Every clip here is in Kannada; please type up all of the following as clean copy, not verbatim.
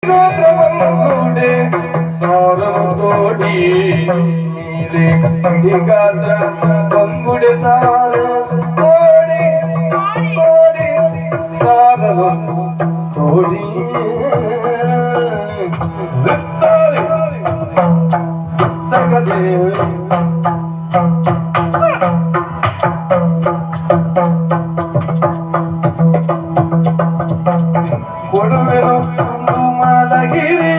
ಗಾತ್ರವನ್ನುಡೆ ಸಾರನು ತೋಡಿ ಗಾತ್ರ ಬಂಗುಡೆ ಸಾರ ತೋಡಿ ತೋಡಿ ಸಾರನು ತೋಡಿ ತಗದೆ ಕೊಡುವೆನು ಉಂಡು ಮಲಗಿರಿ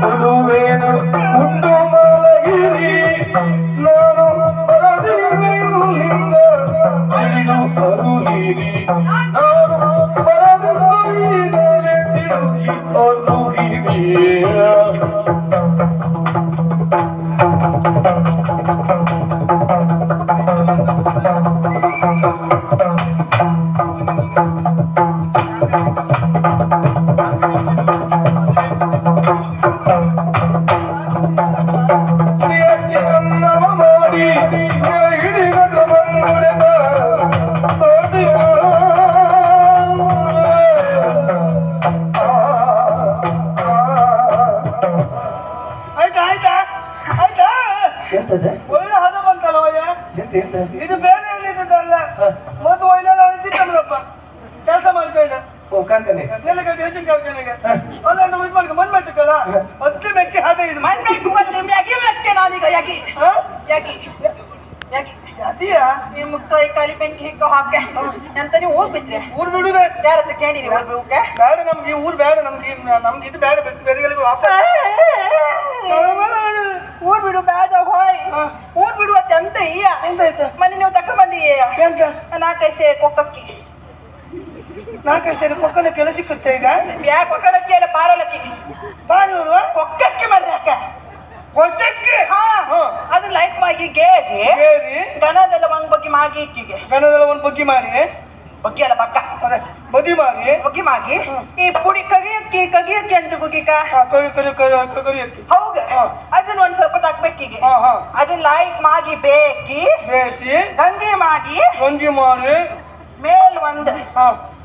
ಕೊಡುವೆನು ಉಂಡು ಮಲಗಿರಿ ನಾನು ಬರದಿರುವುದರಿಂದ ತಿಳಿದು ಅರುಹಿರಿ ನಾನು ಬರದಿರುವುದರಿಂದ ತಿಳಿದು ಅರುಹಿರಿ ಒಳ್ಳೆ ಹದ ಬಂತಲ್ಲ ಇದು ಬೇರೆ ಹೇಳಿದ್ದಲ್ಲ ಮತ್ತು ಒಳ್ಳೆ ಇದ್ದಿತ್ತಲ್ಲಪ್ಪ ಕೆಲಸ ಮಾಡ್ಕೊಂಡೆ ಹೆಚ್ಚಿನ ಕೇಳ್ಕೊಂಡೆ ಅದನ್ನು ಇದು ಮಾಡ್ಕೊಂಡು ಮಣ್ಣು ಮೆಟ್ಟಕ್ಕಲ್ಲ ಹತ್ತು ಮೆಟ್ಟಿ ಹದ ಇದು ಮಣ್ಣು ಮೆಟ್ಟು ಯಾಕೆ ಮೆಟ್ಟೆ ನಾನೀಗ ಯಾಗಿ ಯಾಗಿ ಯಾಗಿ ಅದಿಯಾ ಈ ಮುಕ್ತ ಈ ಕಾಲಿ ಬೆಂಕಿ ಹಿಕ್ಕೋ ಹಾಕೆ ಅಂತ ನೀವು ಊರ್ ಬಿಟ್ರೆ ಊರ್ ಬಿಡುದೆ ಯಾರತ್ರ ಕೇಳಿರಿ ಹೋಗ್ಬೇಕೆ ಬೇಡ ನಮ್ಗೆ ಊರ್ ಬೇಡ ನಮ್ಗೆ ಇದು ಬೇಡ ಬೇರೆಗಳಿಗೂ ಊರ್ ಬಿಡು ಬೇಡ ಹೋಯ್ ಊರ್ ಬಿಡುವ ಅಂತ ಈಗ ಮನೆ ನೀವು ತಕ್ಕ ಬಂದಿಯ ನಾಲ್ಕೈಸೆ ಕೊಕ್ಕಕ್ಕಿ ನಾಲ್ಕೈದು ಸೇರಿ ಕೊಕ್ಕನ ಕೆಲ ಸಿಕ್ಕುತ್ತೆ ಈಗ ಯಾ ಕೊಕ್ಕಲಕ್ಕಿ ಅಲ್ಲ ಪಾರಲಕ್ಕಿ ಪಾರೂರು ಕೊಕ್ಕಕ್ಕಿ ಮಾಡ್ರಿ ಅಕ್ಕ ಕೊಚ್ಚಕ್ಕೆ ಅದು ಲೈಕ್ ಮಾಗಿ ಗೇರಿ ಗಣದೆಲ್ಲ ಒಂದ್ ಬಗ್ಗೆ ಮಾಗಿ ಇಕ್ಕಿಗೆ ಗಣದೆಲ್ಲ ಒಂದ್ ಬಗ್ಗಿ ಮಾಡಿ ಬಗ್ಗೆ ಅಲ್ಲ ಪಕ್ಕ ಬದಿ ಮಾಡಿ ಬಗ್ಗೆ ಮಾಗಿ ಈ ಪುಡಿ ಕಗಿಯಕ್ಕಿ ಅಂತ ಗುಗಿಕ ಕರಿಯಕ್ಕೆ ಹೌದು ಅದನ್ನ ಒಂದ್ ಸ್ವಲ್ಪ ತಕ್ಬೇಕಿಗೆ ಅದನ್ನ ಲೈಕ್ ಮಾಗಿ ಬೇಕಿ ಬೇಯಿಸಿ ಗಂಗೆ ಮಾಗಿ ಮೇಲ್ ಒಂದು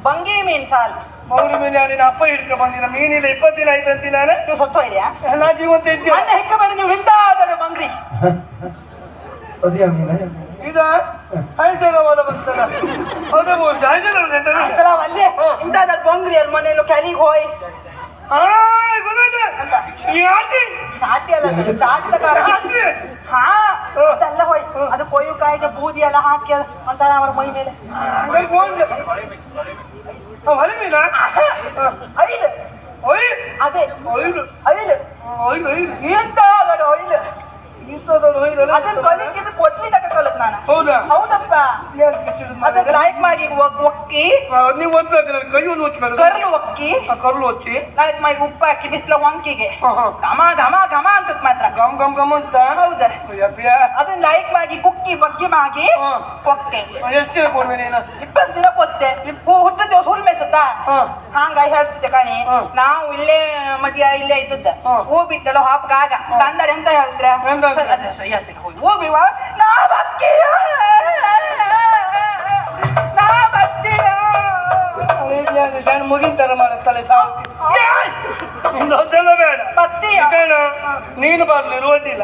ಬಂಗಿ ಮೀನ್ ಸಾಲು ಮೌಡಿ ಮೀನು ನಿನ್ನ ಅಪ್ಪ ಹಿಡ್ಕ ಬಂದಿನ ಮೀನಿಲ್ಲ 20 ದಿನ ಆಯ್ತಂತಿ ನಾನು ನೀವು ಸತ್ತು ಇದೆಯಾ ನಾ ಜೀವಂತ ಇದ್ದೀಯ ನನ್ನ ಹೆಕ್ಕ ಬಂದು ನೀವು ಹಿಂದಾದರು ಬಂಗ್ರಿ ಇದ ಹೈಸಲವಾದ ಬರ್ತದ ಅದೇ ಹೈಸಲ ಅಲ್ಲೇ ಇಂತಾದ ಬಂಗ್ರಿ ಅಲ್ಲಿ ಮನೆಯಲ್ಲೂ ಕೆಲಿಗೆ ಹೋಯ್ ಚಾಟಿ ಅಲ್ಲ ಚಾಟಿ ಹಾ ಅದೆಲ್ಲ ಹೋಯ್ ಅದು ಕೊಯ್ಯು ಕಾಯಿಗೆ ಬೂದಿ ಎಲ್ಲ ಹಾಕಿ ಅಂತಾರ ಅವ್ರ ಮೈ ಮೇಲೆ ಐಲ್ ಅದೇ ಐಲ್ ಎಂತ ಐಲ್ ಅದನ್ನ ಕೊಲಿಕ್ಕಿದ್ದು ಕೊಚ್ಲಿ ತಗೊಳಕ್ ನಾನು ಹೌದಪ್ಪ ಅದನ್ನ ಲಾಯ್ಕ್ ಮಾಡಿ ಒಕ್ಕಿ ನೀವು ಕೈಯನ್ನು ಕರ್ಲು ಒಕ್ಕಿ ಕರ್ಲು ಹಚ್ಚಿ ಲಾಯ್ಕ್ ಮಾಡಿ ಉಪ್ಪು ಹಾಕಿ ಬಿಸಿಲ ಒಂಕಿಗೆ ಘಮ ಘಮ ಘಮ ಅಂತ ಮಾತ್ರ ಗಮ್ ಗಮ್ ಗಮ್ ಅಂತ ಹೌದ ಅದನ್ನ ಲೈಕ್ ಮಾಡಿ ಕುಕ್ಕಿ ಬಗ್ಗಿ ಮಾಗಿ ಕೊಕ್ಕೆ ಎಷ್ಟು ದಿನ ಕೊಡ್বে ನೀನು 20 ದಿನ ಕೊತ್ತೆ ಹುಟ್ಟ ದಿವಸ ಹುಲ್ ಮೇಸತ್ತ ಹಂಗಾಗಿ ಹೇಳ್ತಿದ್ದೆ ಕಣಿ ನಾವು ಇಲ್ಲೇ ಮದ್ಯ ಇಲ್ಲೇ ಇದ್ದದ್ದ ಹೂ ಬಿಟ್ಟಲ್ಲ ಹಾಪ್ಗಾಗ ಕನ್ನಡ ಎಂತ ಹೇಳ್ತೀರ ಹೂ ಬಿಡುವ ನಾ ಬಕ್ಕಿಯ ನಾ ಬಕ್ಕಿಯ ಮುಗಿನ ತರ ಮಾಡುತ್ತಲೆ ಇನ್ನೊಂದೆಲ್ಲ ಬೇಡ ನೀನು ಬರ್ಲಿ ರೋಡಿಲ್ಲ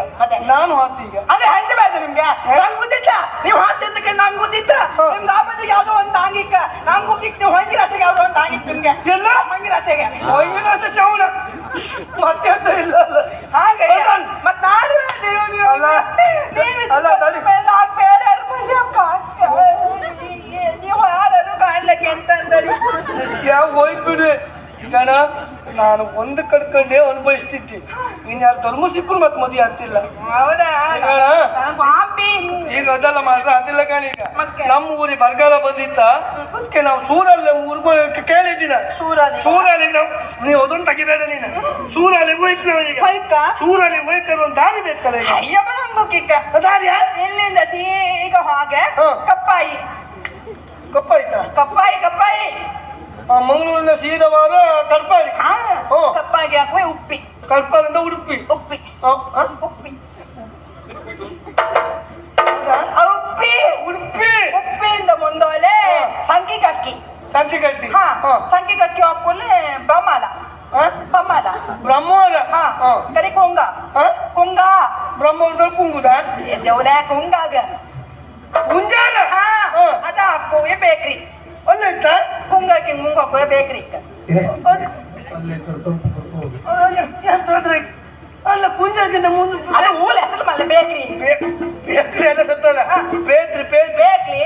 ನಾನು ಹಾಕ್ತೀಗ ಅದೇ ಹೆಂಗೆ ಬೇಡ ನಿಮ್ಗೆ ನಂಗೆ ಗೊತ್ತಿತ್ತ ನೀವು ಹಾಕ್ತಿದ್ದಕ್ಕೆ ನಂಗೆ ಗೊತ್ತಿತ್ತ ನಿಮ್ ಲಾಭದಿಗೆ ಯಾವ್ದೋ ಒಂದು ತಾಂಗಿಕ್ಕ ನಂಗೆ ಹೋಗಿಕ್ ನೀವು ಹೊಂಗಿ ರಸೆಗೆ ಯಾವ್ದೋ ಒಂದು ತಾಂಗಿಕ್ ನಿಮ್ಗೆ ಎಲ್ಲ ಹೊಂಗಿ ರಸೆಗೆ ಹೊಂಗಿ ರಸೆ ಚೌಲ ಮತ್ತೆ ಅಂತ ಇಲ್ಲ ಹಾಗೆ ಮತ್ ನಾನು ನೀವು ಯಾರು ಕಾಣ್ಲಿಕ್ಕೆ ಎಂತ ಅಂದರಿ ಯಾವ ಹೋಯ್ಬಿಡು ಗಣ ನಾನು ಒಂದು ಕಡ್ಕೊಂಡೆ ಅನುಭವಿಸ್ತಿದ್ದೆ ನೀನ್ ಯಾರು ಧರ್ಮ ಸಿಕ್ಕರು ಮತ್ತೆ ಮದುವೆ ಆಗ್ತಿಲ್ಲ ಹೌದಾ ಈಗ ಅದೆಲ್ಲ ಮಾಡ್ರೆ ಅದಿಲ್ಲ ಕಣ ಈಗ ನಮ್ಮ ಊರಿಗೆ ಬರಗಾಲ ಬಂದಿತ್ತ ಅದಕ್ಕೆ ನಾವು ಸೂರಲ್ಲಿ ಊರಿಗೂ ಕೇಳಿದ್ದೀನ ಸೂರಲ್ಲಿ ನಾವು ನೀವು ಅದನ್ನು ತೆಗಿಬೇಡ ನೀನು ಸೂರಲ್ಲಿ ಹೋಯ್ತು ನಾವೀಗ ಸೂರಲ್ಲಿ ಹೋಯ್ತಾರೆ ಒಂದು ದಾರಿ ಬೇಕಲ್ಲ ಈಗ ದಾರಿಯ ಇಲ್ಲಿಂದ ಈಗ ಹಾಗೆ ಕಪ್ಪಾಯಿ ಕಪ್ಪಾಯ್ತಾ ಕಪ್ಪಾಯಿ ಮಂಗಳೂರಿನ ಸೀದವಾದ ಕಲ್ಪಾಳಿ ಕಪ್ಪಾಗಿ ಹಾಕುವ ಉಪ್ಪಿ ಕಲ್ಪಾಲಿಂದ ಉಡುಪಿ ಉಪ್ಪಿ ಉಪ್ಪಿಯಿಂದ ಮುಂದೋಲೆ ಸಂಕಿ ಕಕ್ಕಿ ಸಂಕಿ ಹಾಕೊಳ್ಳೆ ಬ್ರಹ್ಮಾಲ ಕಡೆ ಕೊಂಗ ಕೊಂಗ ಬ್ರಹ್ಮೋತ್ಸವ ಕುಂಗುದ ದೇವರ ಕೊಂಗಾಗ ಮುಂಜಾನ ಅದ ಹಾಕೋವೆ ಬೇಕ್ರಿ ಅಲ್ಲ ಇತ್ತ ಕುಂಗಕ್ಕೆ ಮುಂಗ ಹಾಕೋವೆ ಬೇಕ್ರಿ ಅಲ್ಲ ಕುಂಜಕ್ಕಿಂತ ಮುಂದೆ ಅದೇ ಊಲ ಹೆಸರು ಮಲ್ಲ ಬೇಕ್ರಿ ಬೇಕ್ರಿ ಎಲ್ಲ ಸತ್ತದ ಬೇಕ್ರಿ ಬೇಕ್ರಿ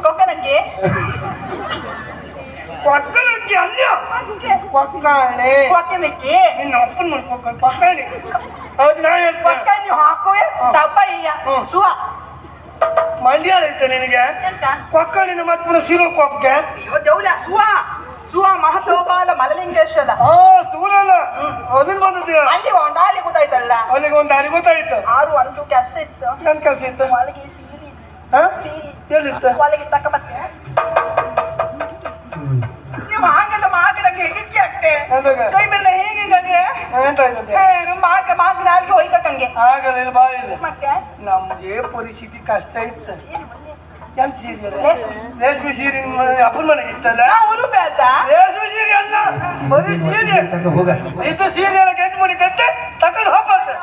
ಕೊಕ್ಕನಕ್ಕೆ ಕೊಕ್ಕನಕ್ಕೆ ಅಲ್ಲ ಕೊಕ್ಕಾಣೆ ಕೊಕ್ಕನಕ್ಕೆ ನಿನ್ನ ಅಪ್ಪನ ಮಾಡ್ಕೊಕ್ಕ ಕೊಕ್ಕಾಣಿ ಹೌದು ನಾ ಕೊಕ್ಕ ನೀವು ಹಾಕೋವೆ ದಪ್ಪ ಇಯ್ಯ ಸುವ ಮಂಡ್ಯಾಳ ಐತೆ ನಿನಗೆ ಎಂತ ಕೊಕ್ಕಣಿನ ಮತ್ತೆ ಶಿರೋ ಕೊಕ್ಕೆ ಅಯ್ಯೋ ದೇವ್ರ ಸುವ ಸುವ ಮಹತೋಬಾಲ ಮಲಲಿಂಗೇಶ್ವರ ಸೂರಲ್ಲ ಅದನ್ನ ಬಂದದ್ದು ಅಲ್ಲಿ ಒಂದಾಲಿ ಗೊತ್ತಾಯ್ತಲ್ಲ ಅಲ್ಲಿಗೆ ಒಂದು ದಾರಿ ಗೊತ್ತಾಯ್ತು 6 1 ಕೆಲಸ ಇತ್ತು ನನ್ ಕೆಲ್ಸ ಇತ್ತು ಒಳಗೆ ಸೀರೆ ಸೀರೆ ಎಲ್ಲಿತ್ತು ಒಳಗೆ ತಕ್ಕ ಬತ್ತೆ ನೀವು ಹಾಗೆಲ್ಲ ಮಾಗನಂಗೆ ಹೆಗಕ್ಕೆ ಆಗ್ತೆ ಕೈ ಮೇಲೆ ಹೇಗೆ ಎಂತಾಯ್ತದೆ ಮಾಗ ನಾಲ್ಗೆ ಹೋಯ್ತಕ್ಕಂಗೆ ಆಗಲ್ಲ ಬಾ ಇಲ್ಲ ಮತ್ತೆ ನಮ್ಗೆ ಪರಿಸ್ಥಿತಿ ಕಷ್ಟ ಇತ್ತು ಎಂತ ಸೀರೆ ರೇಷ್ಮೆ ಸೀರೆ ಅಪ್ಪನ ಮನೆಗೆ ಇತ್ತಲ್ಲ ಅವರು ಬೇಡ ರೇಷ್ಮೆ ಸೀರೆ ಅಲ್ಲ ಬರೀ ಸೀರೆ ಇದು ಸೀರೆ ಎಲ್ಲ ಕೆಟ್ಟ ಮಾಡಿ ಕಟ್ಟೆ ತಕೊಂಡು ಹೋಗ್ಬಾರ್ದು